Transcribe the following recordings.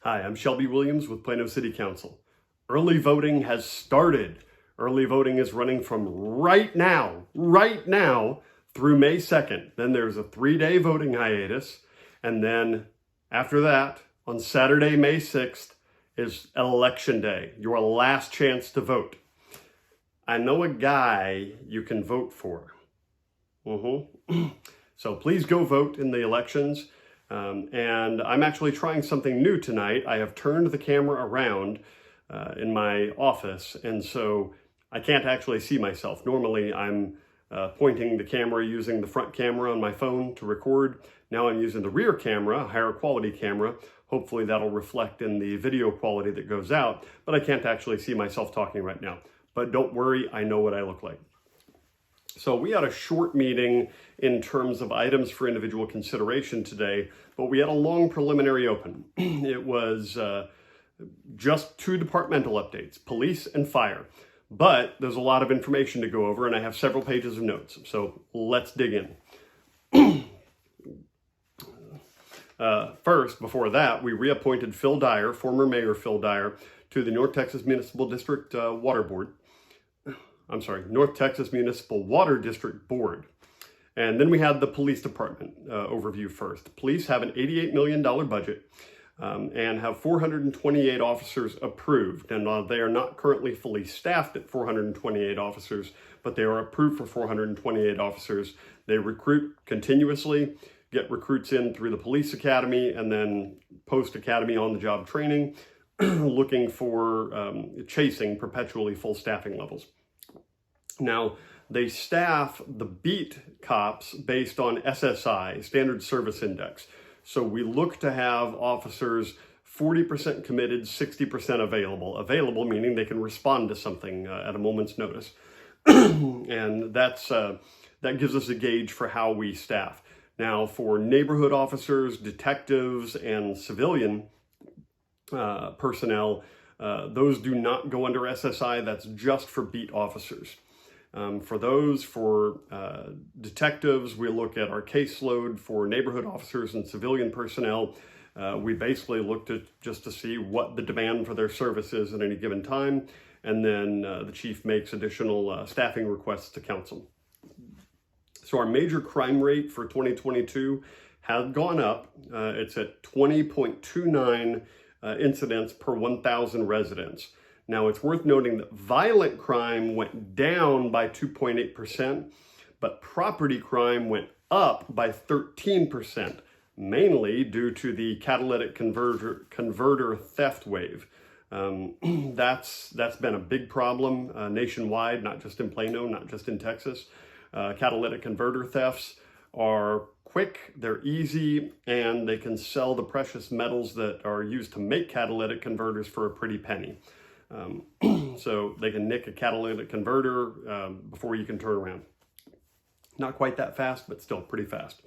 Hi, I'm Shelby Williams with Plano City Council. Early voting has started. Early voting is running from right now, through May 2nd. Then there's a 3-day voting hiatus. And then after that, on Saturday, May 6th, is Election Day, your last chance to vote. I know a guy you can vote for. So please go vote in the elections. And I'm actually trying something new tonight. I have turned the camera around in my office, and so I can't actually see myself. Normally I'm pointing the camera using the front camera on my phone to record. Now I'm using the rear camera, a higher quality camera. Hopefully that'll reflect in the video quality that goes out, but I can't actually see myself talking right now. But don't worry, I know what I look like. So we had a short meeting in terms of items for individual consideration today, but we had a long preliminary open. It was just 2 departmental updates, police and fire. But there's a lot of information to go over, and I have several pages of notes. So let's dig in. First, before that, we reappointed Phil Dyer, former Mayor Phil Dyer, to the North Texas Municipal District Water Board. North Texas Municipal Water District Board. And then we had the police department overview first. Police have an $88 million budget and have 428 officers approved. And they are not currently fully staffed at 428 officers, but they are approved for 428 officers. They recruit continuously, get recruits in through the police academy, and then post-academy on-the-job training, looking for chasing perpetually full staffing levels. Now, they staff the beat cops based on SSI, Standard Service Index. So we look to have officers 40% committed, 60% available. Available meaning they can respond to something at a moment's notice. And that gives us a gauge for how we staff. Now, for neighborhood officers, detectives, and civilian personnel, those do not go under SSI. That's just for beat officers. For detectives, we look at our caseload. For neighborhood officers and civilian personnel, we basically looked at just to see what the demand for their service is at any given time, and then the chief makes additional staffing requests to council. So our major crime rate for 2022 has gone up. It's at 20.29 incidents per 1,000 residents. Now, it's worth noting that violent crime went down by 2.8%, but property crime went up by 13%, mainly due to the catalytic converter theft wave. That's been a big problem nationwide, not just in Plano, not just in Texas. Catalytic converter thefts are quick, they're easy, and they can sell the precious metals that are used to make catalytic converters for a pretty penny. So they can nick a catalytic converter before you can turn around. Not quite that fast, but still pretty fast.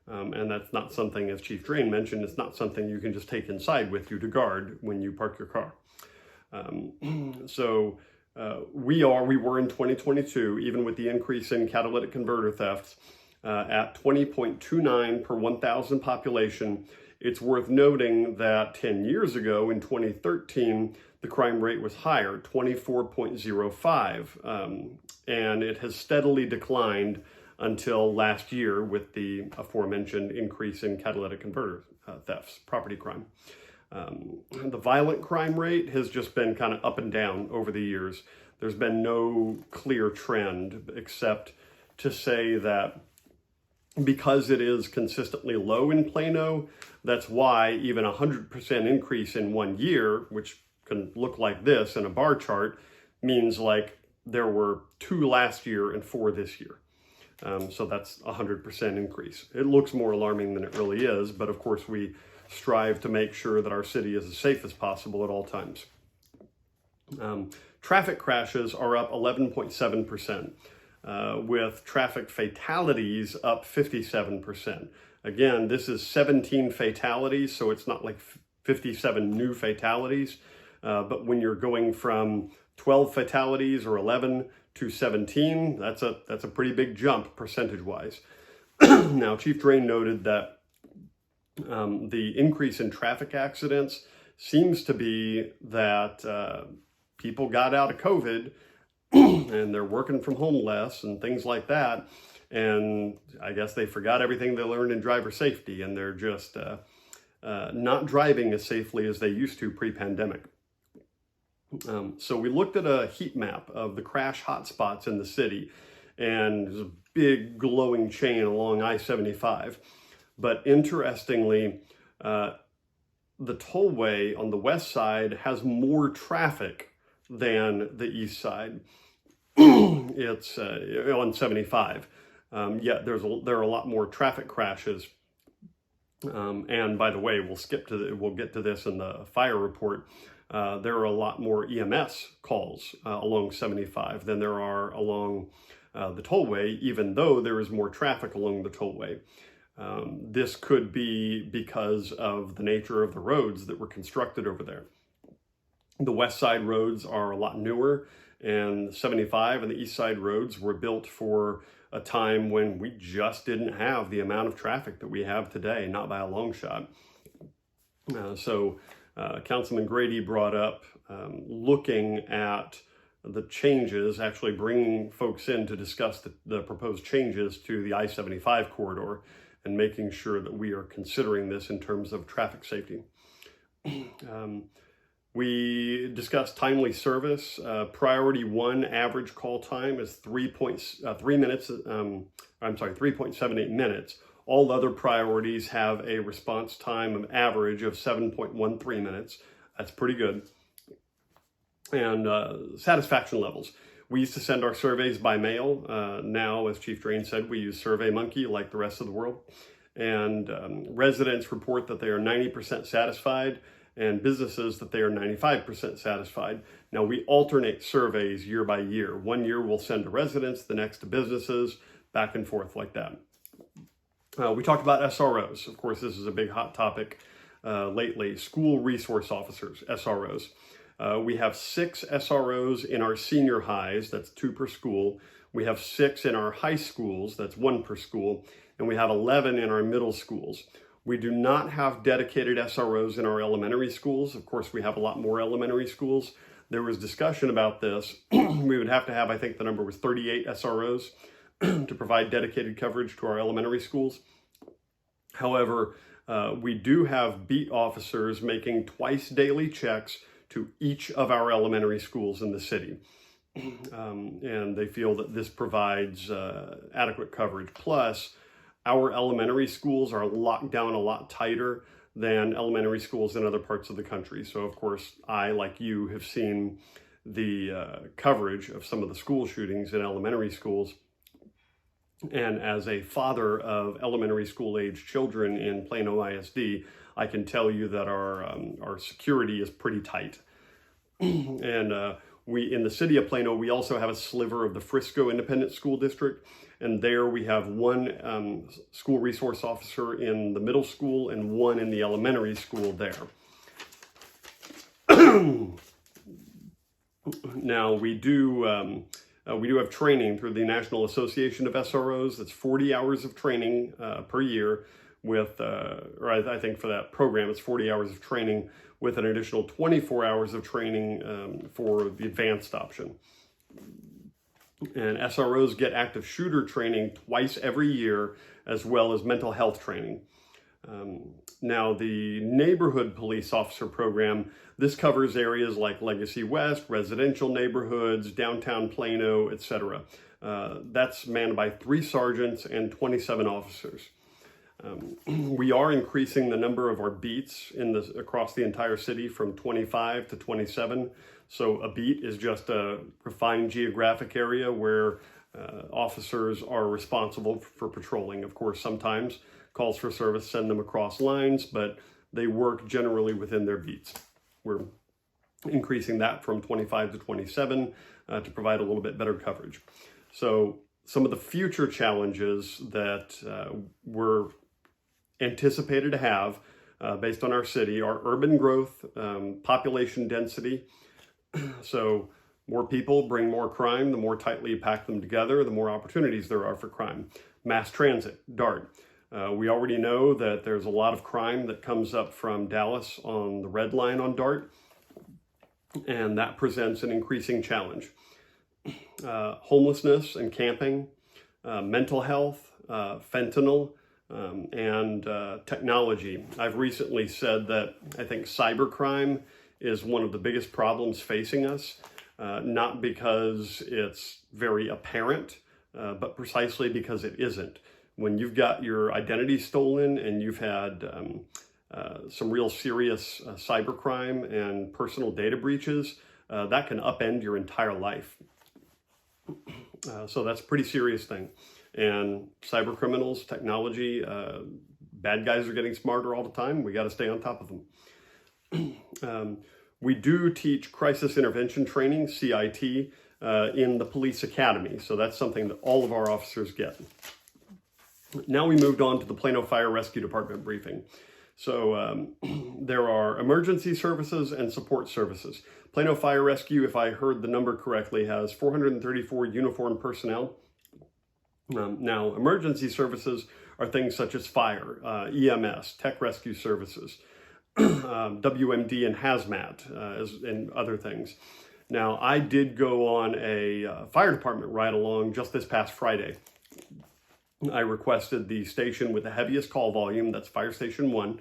And that's not something, as Chief Drain mentioned, it's not something you can just take inside with you to guard when you park your car. We were in 2022, even with the increase in catalytic converter thefts, at 20.29 per 1,000 population. It's worth noting that 10 years ago, in 2013, the crime rate was higher, 24.05, and it has steadily declined until last year with the aforementioned increase in catalytic converter thefts, property crime. The violent crime rate has just been kind of up and down over the years. There's been no clear trend except to say that because it is consistently low in Plano, that's why even 100% increase in 1 year, which can look like this in a bar chart, means like there were 2 last year and 4 this year. So that's 100% increase. It looks more alarming than it really is, but of course we strive to make sure that our city is as safe as possible at all times. Traffic crashes are up 11.7%. With traffic fatalities up 57%. Again, this is 17 fatalities, so it's not like 57 new fatalities. But when you're going from 12 fatalities or 11 to 17, that's a pretty big jump percentage-wise. Now, Chief Drain noted that the increase in traffic accidents seems to be that people got out of COVID and they're working from home less and things like that. And I guess they forgot everything they learned in driver safety, and they're just not driving as safely as they used to pre-pandemic. So we looked at a heat map of the crash hotspots in the city, and there's a big glowing chain along I-75. But interestingly, the tollway on the west side has more traffic than the east side. It's on 75. Yet there are a lot more traffic crashes. And by the way, we'll get to this in the fire report. There are a lot more EMS calls along 75 than there are along the tollway, even though there is more traffic along the tollway. This could be because of the nature of the roads that were constructed over there. The west side roads are a lot newer, and 75 and the east side roads were built for a time when we just didn't have the amount of traffic that we have today, not by a long shot. So Councilman Grady brought up looking at the changes, actually bringing folks in to discuss the proposed changes to the I-75 corridor and making sure that we are considering this in terms of traffic safety. We discussed timely service. Priority 1 average call time is 3.78 minutes. All other priorities have a response time of average of 7.13 minutes. That's pretty good. And satisfaction levels. We used to send our surveys by mail. Now, as Chief Drain said, we use SurveyMonkey like the rest of the world. And residents report that they are 90% satisfied, and businesses that they are 95% satisfied. Now, we alternate surveys year by year. 1 year we'll send to residents, the next to businesses, back and forth like that. We talked about SROs. Of course, this is a big hot topic lately. School resource officers, SROs. We have 6 SROs in our senior highs, that's 2 per school. We have 6 in our high schools, that's 1 per school. And we have 11 in our middle schools. We do not have dedicated SROs in our elementary schools. Of course, we have a lot more elementary schools. There was discussion about this. We would have to have, I think the number was 38 SROs to provide dedicated coverage to our elementary schools. However, we do have beat officers making twice daily checks to each of our elementary schools in the city. And they feel that this provides adequate coverage. Plus, our elementary schools are locked down a lot tighter than elementary schools in other parts of the country. So, of course, I, like you, have seen the coverage of some of the school shootings in elementary schools. And as a father of elementary school age children in Plano ISD, I can tell you that our security is pretty tight. And we, in the city of Plano, we also have a sliver of the Frisco Independent School District. And there we have 1 school resource officer in the middle school and 1 in the elementary school there. Now, we do have training through the National Association of SROs. That's 40 hours of training per year with, or I think for that program, it's 40 hours of training with an additional 24 hours of training for the advanced option. And SROs get active shooter training twice every year, as well as mental health training. Now, the neighborhood police officer program, this covers areas like Legacy West, residential neighborhoods, downtown Plano, etc. That's manned by 3 sergeants and 27 officers. We are increasing the number of our beats across the entire city from 25 to 27. So a beat is just a refined geographic area where officers are responsible for patrolling. Of course, sometimes calls for service send them across lines, but they work generally within their beats. We're increasing that from 25 to 27 to provide a little bit better coverage. So some of the future challenges that we're anticipated to have based on our city are urban growth, population density. So more people bring more crime. The more tightly you pack them together, the more opportunities there are for crime. Mass transit, DART. We already know that there's a lot of crime that comes up from Dallas on the red line on DART, and that presents an increasing challenge. Homelessness and camping, mental health, fentanyl, and technology. I've recently said that I think cybercrime is one of the biggest problems facing us, not because it's very apparent, but precisely because it isn't. When you've got your identity stolen and you've had some real serious cybercrime and personal data breaches, that can upend your entire life. So that's a pretty serious thing. And cyber criminals, technology, bad guys are getting smarter all the time. We got to stay on top of them. We do teach crisis intervention training, CIT, in the police academy. So that's something that all of our officers get. Now we moved on to the Plano Fire Rescue Department briefing. So there are emergency services and support services. Plano Fire Rescue, if I heard the number correctly, has 434 uniformed personnel. Now, emergency services are things such as fire, EMS, tech rescue services, WMD and hazmat, and other things. Now, I did go on a fire department ride-along just this past Friday. I requested the station with the heaviest call volume, that's Fire Station 1,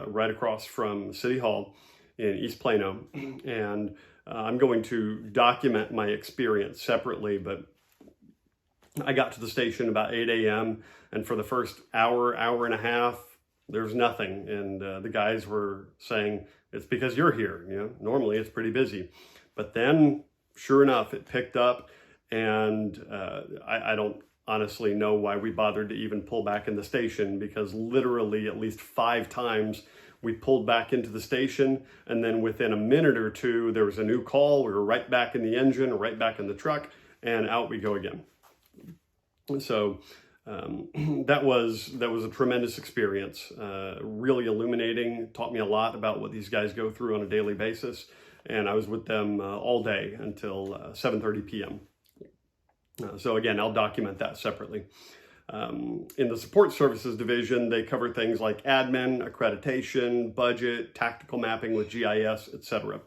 right across from City Hall in East Plano. And I'm going to document my experience separately, but I got to the station about 8 a.m. and for the first hour and a half, there's nothing. And the guys were saying, it's because you're here. You know, normally it's pretty busy. But then, sure enough, it picked up, and I don't honestly know why we bothered to even pull back in the station, because literally at least 5 times we pulled back into the station, and then within a minute or two, there was a new call. We were right back in the engine, right back in the truck, and out we go again. So that was a tremendous experience, really illuminating, taught me a lot about what these guys go through on a daily basis. And I was with them all day until 7:30 p.m. So again, I'll document that separately. In the support services division, they cover things like admin, accreditation, budget, tactical mapping with GIS, etc.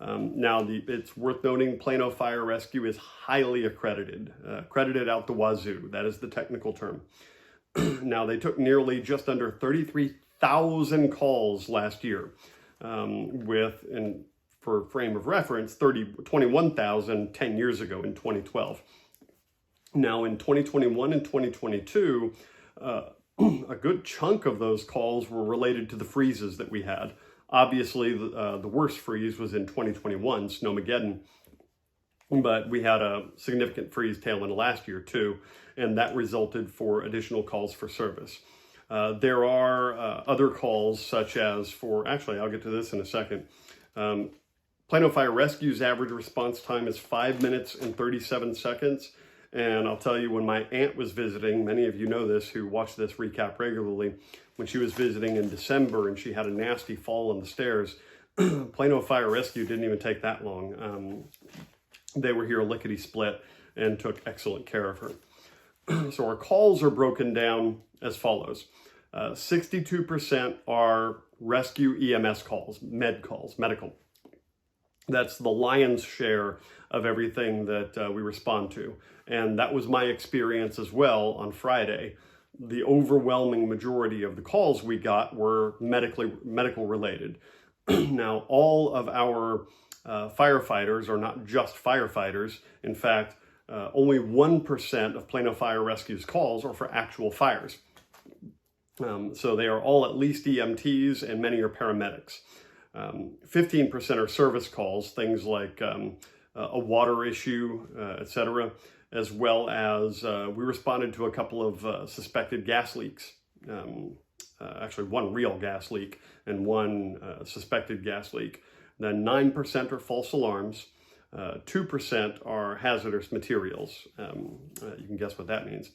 Now, it's worth noting Plano Fire Rescue is highly accredited, accredited out the wazoo. That is the technical term. Now, they took nearly just under 33,000 calls last year, for frame of reference, 21,000 10 years ago in 2012. Now, in 2021 and 2022, a good chunk of those calls were related to the freezes that we had. Obviously, the worst freeze was in 2021, Snowmageddon, but we had a significant freeze tail end last year too, and that resulted for additional calls for service. There are other calls such as actually, I'll get to this in a second. Plano Fire Rescue's average response time is 5 minutes and 37 seconds. And I'll tell you, when my aunt was visiting, many of you know this who watch this recap regularly, when she was visiting in December and she had a nasty fall on the stairs, Plano Fire Rescue didn't even take that long. They were here lickety-split and took excellent care of her. So our calls are broken down as follows. 62% are rescue EMS calls, medical. That's the lion's share of everything that we respond to. And that was my experience as well on Friday. The overwhelming majority of the calls we got were medical related. Now, all of our firefighters are not just firefighters. In fact, only 1% of Plano Fire Rescue's calls are for actual fires. So they are all at least EMTs, and many are paramedics. 15% are service calls, things like a water issue, etc., as well as we responded to a couple of suspected gas leaks. Actually, one real gas leak and one suspected gas leak. Then 9% are false alarms. 2% are hazardous materials. You can guess what that means.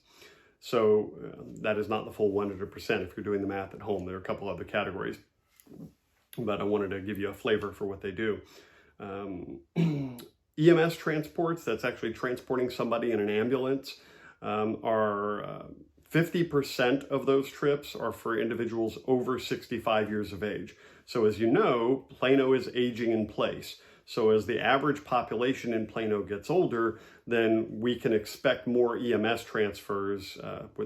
So that is not the full 100% if you're doing the math at home. There are a couple other categories, but I wanted to give you a flavor for what they do. EMS transports, that's actually transporting somebody in an ambulance, are 50% of those trips are for individuals over 65 years of age. So as you know, Plano is aging in place. So as the average population in Plano gets older, then we can expect more EMS transfers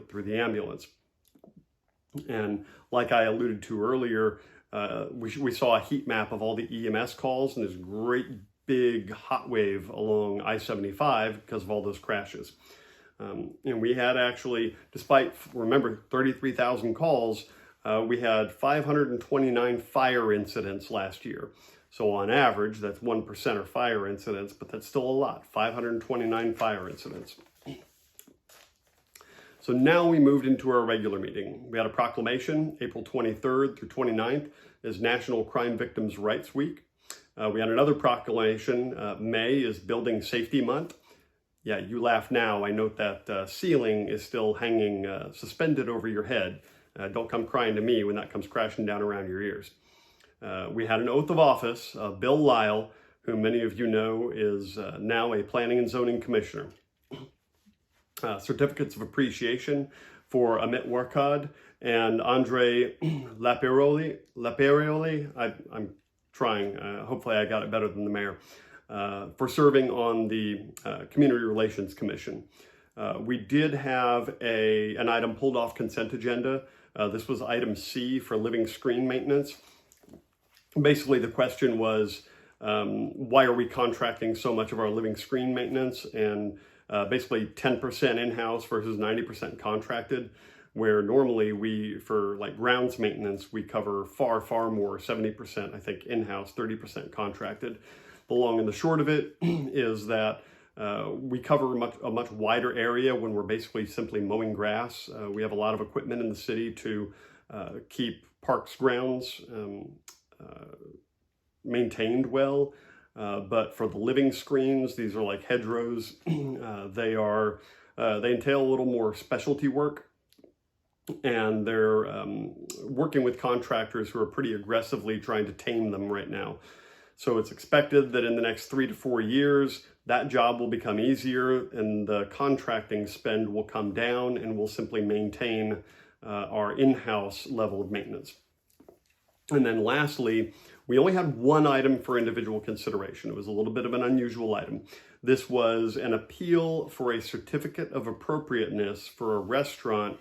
through the ambulance. And like I alluded to earlier, we saw a heat map of all the EMS calls, and there's a great big hot wave along I-75 because of all those crashes. And we had actually, despite, remember, 33,000 calls, we had 529 fire incidents last year. So on average, that's 1% are fire incidents, but that's still a lot, 529 fire incidents. So now we moved into our regular meeting. We had a proclamation, April 23rd through 29th is National Crime Victims' Rights Week. We had another proclamation, May is Building Safety Month. Yeah, you laugh now. I note that ceiling is still hanging suspended over your head. Don't come crying to me when that comes crashing down around your ears. We had an oath of office, Bill Lisle, who many of you know is now a Planning and Zoning Commissioner. Certificates of appreciation for Amit Warkad and Andre Lapeyrolerie. I'm trying, hopefully I got it better than the mayor, for serving on the Community Relations Commission. We did have an item pulled off consent agenda. This was item C for living screen maintenance. Basically, the question was, why are we contracting so much of our living screen maintenance? And basically 10% in-house versus 90% contracted, where normally for like grounds maintenance, we cover far, far more, 70%, I think, in-house, 30% contracted. The long and the short of it is that we cover a much wider area when we're basically simply mowing grass. We have a lot of equipment in the city to keep parks grounds maintained well. But for the living screens, these are like hedgerows. They entail a little more specialty work, and they're working with contractors who are pretty aggressively trying to tame them right now. So it's expected that in the next 3 to 4 years, that job will become easier and the contracting spend will come down, and we'll simply maintain our in-house level of maintenance. And then lastly, we only had one item for individual consideration. It was a little bit of an unusual item. This was an appeal for a certificate of appropriateness for a restaurant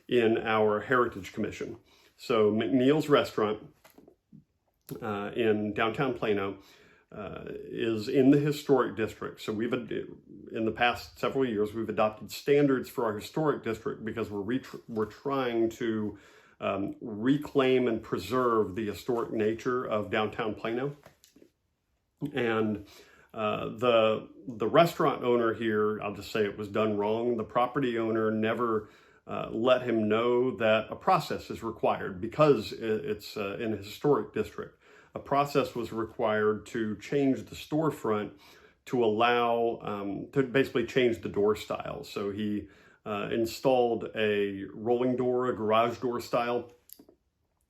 in our Heritage Commission. So McNeil's Restaurant in downtown Plano is in the historic district. So in the past several years, we've adopted standards for our historic district because we're trying to reclaim and preserve the historic nature of downtown Plano. And the restaurant owner here, I'll just say it was done wrong. The property owner never let him know that a process is required because it's in a historic district. A process was required to change the storefront to allow, to basically change the door style. So he installed a rolling door, a garage door style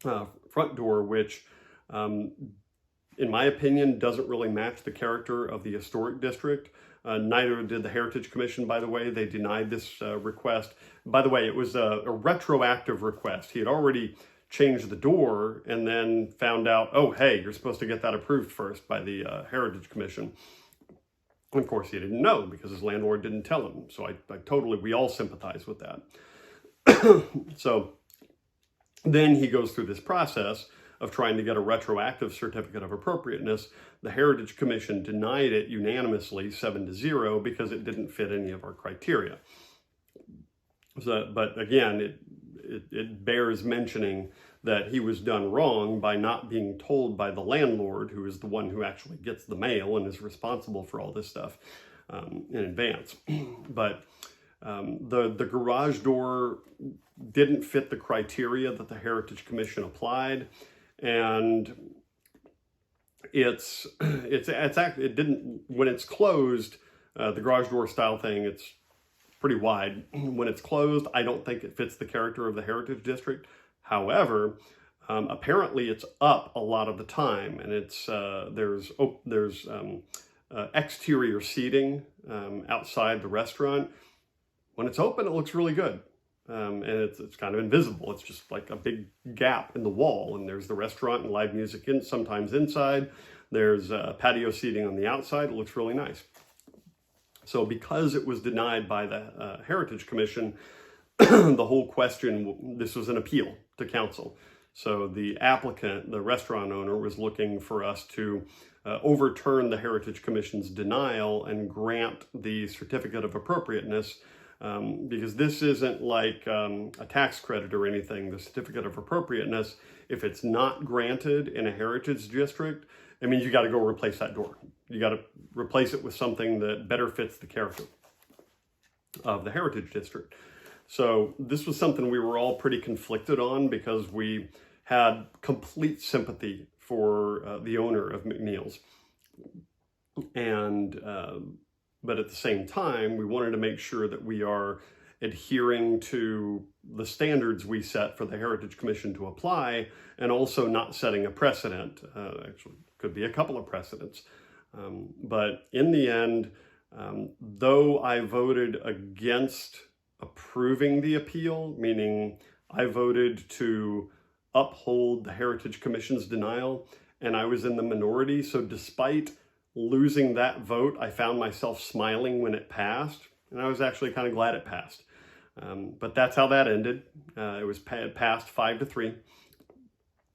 front door, which in my opinion doesn't really match the character of the historic district. Neither did the Heritage Commission, by the way. They denied this request. By the way, it was a retroactive request. He had already changed the door and then found out, oh, hey, you're supposed to get that approved first by the Heritage Commission. And of course, he didn't know because his landlord didn't tell him. So we all sympathize with that. So then he goes through this process of trying to get a retroactive certificate of appropriateness. The Heritage Commission denied it unanimously, 7-0, because it didn't fit any of our criteria. So, but again, it bears mentioning that he was done wrong by not being told by the landlord, who is the one who actually gets the mail and is responsible for all this stuff in advance. But the garage door didn't fit the criteria that the Heritage Commission applied, and it didn't, when it's closed, the garage door style thing, it's pretty wide. When it's closed, I don't think it fits the character of the Heritage District. However, apparently it's up a lot of the time, and it's there's exterior seating outside the restaurant. When it's open, it looks really good. and it's kind of invisible. It's just like a big gap in the wall, and there's the restaurant and live music sometimes inside. There's patio seating on the outside. It looks really nice. So because it was denied by the Heritage Commission, the whole question, this was an appeal to council. So the applicant, the restaurant owner, was looking for us to overturn the Heritage Commission's denial and grant the certificate of appropriateness, because this isn't like a tax credit or anything. The certificate of appropriateness, if it's not granted in a heritage district, it means you got to go replace that door. You got to replace it with something that better fits the character of the heritage district. So this was something we were all pretty conflicted on, because we had complete sympathy for the owner of McNeil's. And, but at the same time, we wanted to make sure that we are adhering to the standards we set for the Heritage Commission to apply, and also not setting a precedent. Actually, could be a couple of precedents. But in the end, though I voted against approving the appeal, meaning I voted to uphold the Heritage Commission's denial, and I was in the minority. So despite losing that vote, I found myself smiling when it passed, and I was actually kind of glad it passed. But that's how that ended. It was passed 5-3,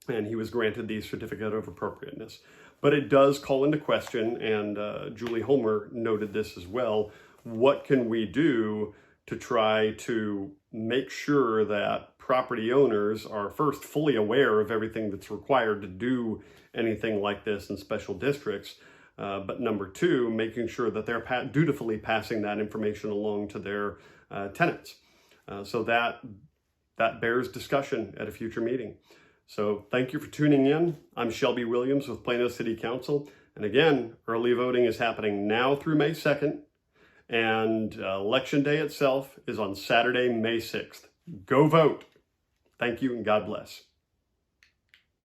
and he was granted the certificate of appropriateness. But it does call into question, and Julie Homer noted this as well, what can we do to try to make sure that property owners are first fully aware of everything that's required to do anything like this in special districts, but number two, making sure that they're dutifully passing that information along to their tenants. So that bears discussion at a future meeting. So thank you for tuning in. I'm Shelby Williams with Plano City Council. And again, early voting is happening now through May 2nd. And Election Day itself is on Saturday, May 6th. Go vote. Thank you and God bless.